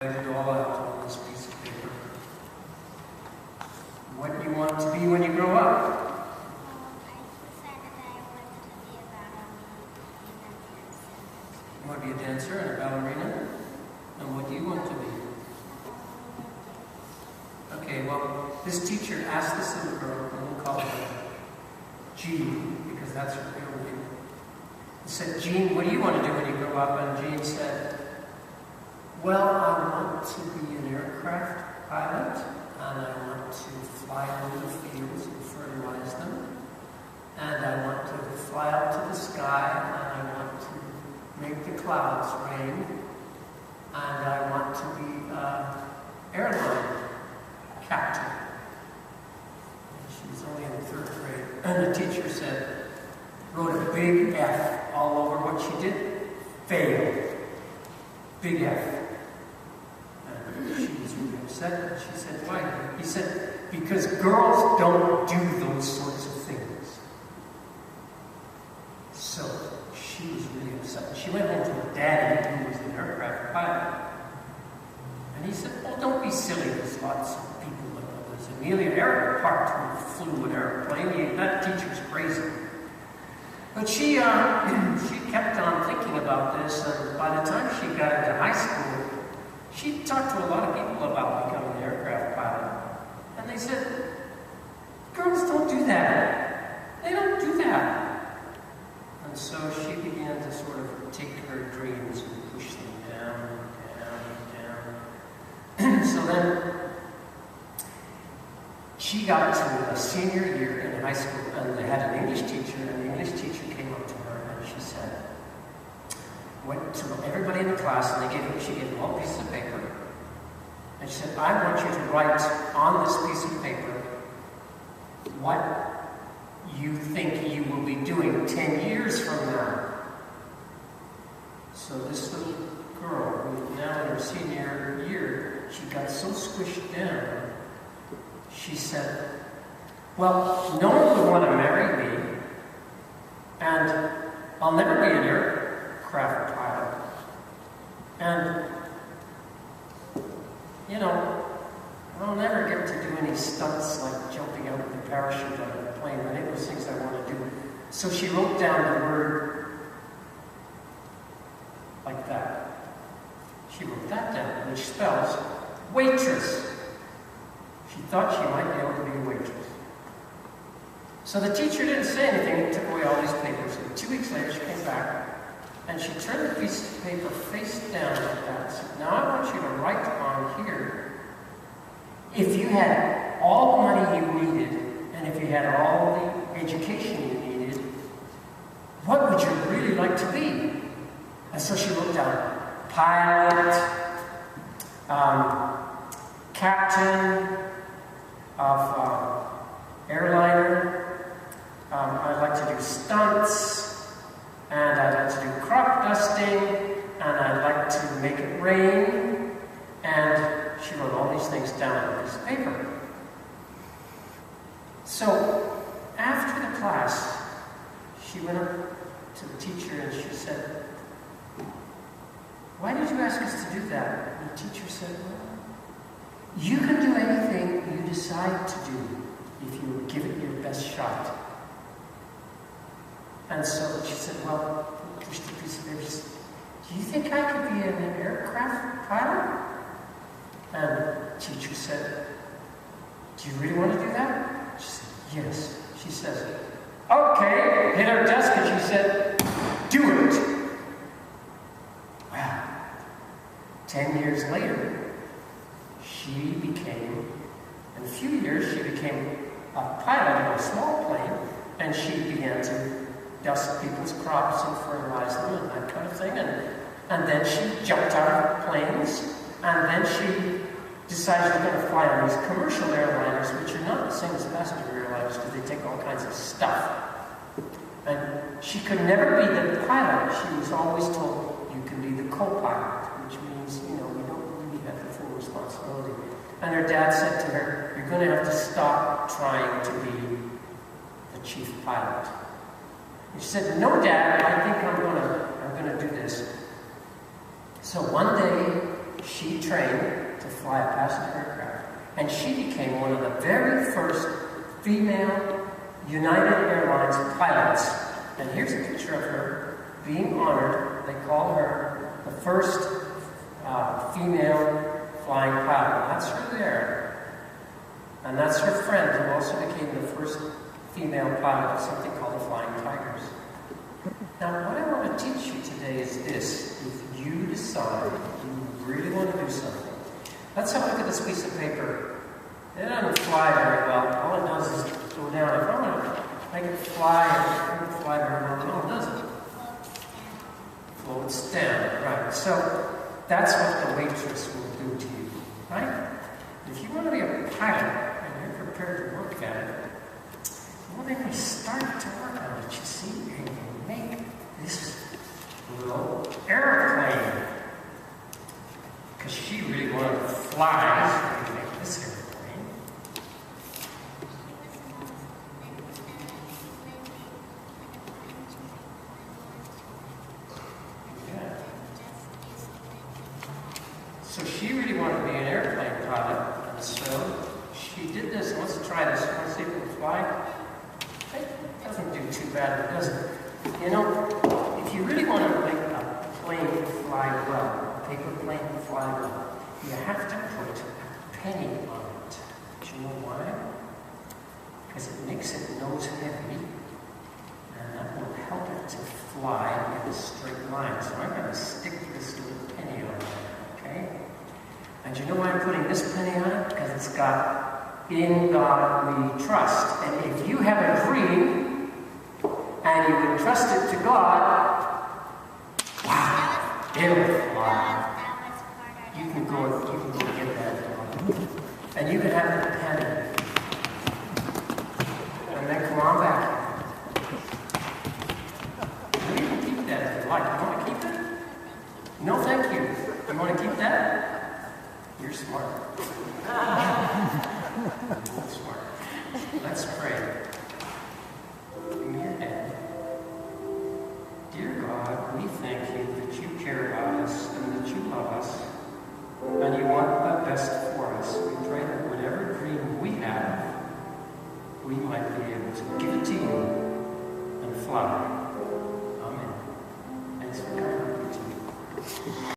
Write it all out on this piece of paper. What do you want to be when you grow up? I decided I wanted to be a ballerina and a dancer. You want to be a dancer and a ballerina? And what do you want to be? Okay, well, this teacher asked this little girl, and we'll call her Jean, because that's her real name. He said, Jean, what do you want to do when you grow up? And Jean said, well, I want to be an aircraft pilot, and I want to fly over the fields and fertilize them, and I want to fly up to the sky, and I want to make the clouds rain, and I want to be an airline captain. And she was only in the 3rd grade, and the teacher said, wrote a big F all over what she did. Failed. Big F. She was really upset. She said, why? He said, because girls don't do those sorts of things. So she was really upset. She went home to her daddy, who was an aircraft pilot. And he said, oh, don't be silly. There's lots of people like others. Amelia Earhart who flew an airplane. That teacher's crazy. But she kept on thinking about this, and by the time she got into high school, she talked to a lot of people about becoming an aircraft pilot. And they said, girls don't do that. They don't do that. And so she began to sort of take her dreams and push them down, down, down. So then she got to a senior year in high school, and they had an English teacher, and the English teacher came up to her and she said, went to everybody in the class, and she gave them all pieces of paper. And she said, I want you to write on this piece of paper what you think you will be doing 10 years from now. So this little girl, who now in her senior year, she got so squished down, she said, well, no one will want to marry me, and I'll never be an aircraft pilot. And, you know, I'll never get to do any stunts like jumping out with a parachute out of a plane, and it was things I want to do. So she wrote down the word like that. She wrote that down, which spells waitress. She thought she might be able to be a waitress. So the teacher didn't say anything and took away all these papers. And 2 weeks later, she came back, and she turned the piece of paper face down like that and said, now I want you to write on here, if you had all the money you needed, and if you had all the education you needed, what would you really like to be? And so she wrote down, pilot, captain of airliner, I'd like to do stunts, and I'd like to do crop dusting, and I'd like to make it rain. And she wrote all these things down on a piece of paper. So after the class, she went up to the teacher and she said, why did you ask us to do that? And the teacher said, well, you can do anything you decide to do if you give it your best shot. And so she said, well, pushed the piece of paper. She said, do you think I could be an aircraft pilot? And the teacher said, do you really want to do that? She said, yes. She says, okay, hit her desk, and she said, do it. Wow. 10 years later, she became, in a few years, she became a pilot of a small plane, and she began to dust people's crops and fertilize them and that kind of thing. And then she jumped out of planes, and then she decided she was going to fly on these commercial airliners, which are not the same as passenger airliners because they take all kinds of stuff. And she could never be the pilot. She was always told, you can be the co-pilot, which means, you know, you don't really have the full responsibility. And her dad said to her, you're going to have to stop trying to be the chief pilot. And she said, no, Dad, I think I'm going to do this. So one day, she trained to fly a passenger aircraft. And she became one of the very first female United Airlines pilots. And here's a picture of her being honored. They call her the first female flying pilot. That's her there. And that's her friend who also became the first female pilot of something called the Flying Tigers. Now, what I want to teach you today is this. If you decide you really want to do something, let's have a look at this piece of paper. It doesn't fly very well. All it does is go down. If I want to make it fly, it doesn't fly very well. No, it doesn't. Floats down, right. So that's what the waitress will do to you, right? If you want to be a pilot and you're prepared to work at it, well, then we start to work on it, you see, and you make this little airplane. Because she really wanted to fly, so we make this airplane. Yeah. So she really wanted to be an airplane pilot, and so she did this. Let's try this. Want to see if we can fly? It doesn't do too bad, does it? You know, if you really want to make a plane fly well, a paper plane fly well, you have to put a penny on it. Do you know why? Because it makes it nose heavy, and that will help it to fly in a straight line. So I'm going to stick this little penny on it, okay? And you know why I'm putting this penny on it? Because it's got "In God we trust." And if you have a dream and you entrust it to God, wow, it'll fly. You can go get that, and you can have the penny, and then come on back. You can keep that if you like. You want to keep it? No, thank you. You want to keep that? You're smart. That's smart. Let's pray.